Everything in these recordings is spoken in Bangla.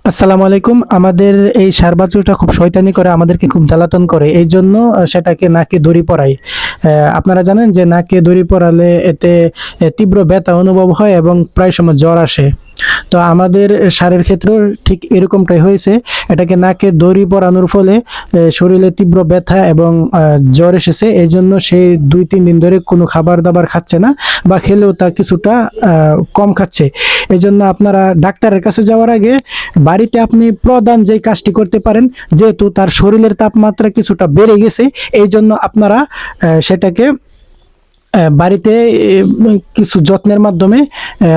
আসসালামু আলাইকুম। আমাদের এই ষাঁড় বাছুরটা খুব শয়তানি করে, আমাদেরকে খুব জ্বালাতন করে। এইজন্য সেটাকে নাকে দড়ি পরাই। আপনারা জানেন যে নাকে দড়ি পরালে এতে তীব্র ব্যথা অনুভব হয় এবং প্রায় সময় জ্বর আসে। তো আমাদের ষাঁড়ের ক্ষেত্রেও ঠিক এরকমটাই হয়েছে। এটাকে নাকে দড়ি পরানোর ফলে শরীরে তীব্র ব্যথা এবং জ্বর এসেছে। এজন্য সে ২-৩ দিন ধরে কোনো খাবার-দাবার খাচ্ছে না, বা খেলেও তা কিছুটা কম খাচ্ছে। এজন্য আপনারা ডাক্তারের কাছে যাওয়ার আগে বাড়িতে আপনি প্রধান যেই কাজটি করতে পারেন, যেহেতু তার শরীরের তাপমাত্রা কিছুটা বেড়ে গেছে, এইজন্য আপনারা সেটাকে বাড়িতে কিছু যত্নের মাধ্যমে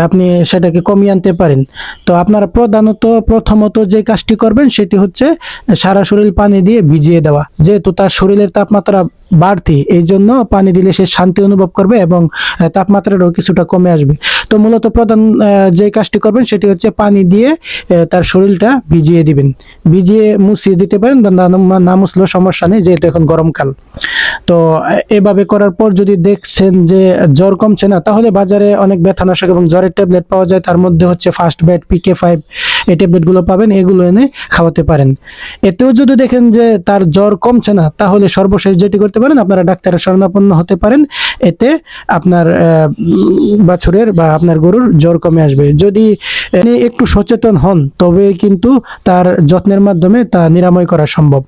আপনি সেটাকে কমিয়ে আনতে পারেন। তো আপনারা প্রথমত যে কাজটি করবেন সেটি হচ্ছে সারা শরীর পানি দিয়ে ভিজিয়ে দেওয়া। যেহেতু তার শরীরের তাপমাত্রা বাড়তি, এই জন্য পানি দিলে সে শান্তি অনুভব করবে এবং তাপমাত্রাটাও কিছুটা কমে আসবে। তো মূলত প্রধান যে কাজটি করবেন সেটি হচ্ছে পানি দিয়ে তার শরীরটা ভিজিয়ে দিবেন। ভিজিয়ে মুছিয়ে দিতে পারেন, বা না মুছলেও সমস্যা নেই, যেহেতু এখন গরমকাল। তো এভাবে করার পর যদি দেখছেন যে জ্বর কমছে না, তাহলে বাজারে অনেক ব্যথানাশক এবং জ্বরের ট্যাবলেট পাওয়া যায়। তার মধ্যে হচ্ছে ফার্স্ট বেড, PK5, এই ট্যাবলেটগুলো পাবেন, এগুলো এনে খাওয়াতে পারেন। এতেও যদি দেখেন যে তার জ্বর কমছে না, তাহলে সর্বশেষ যেটি করতে পারেন, আপনারা ডাক্তারের শরণাপন্ন হতে পারেন। এতে আপনার বাছুরের বা আপনার গরুর জ্বর কমে আসবে। যদি আপনি একটু সচেতন হন, তবে কিন্তু তার যত্নের মাধ্যমে তা নিরাময় করা সম্ভব।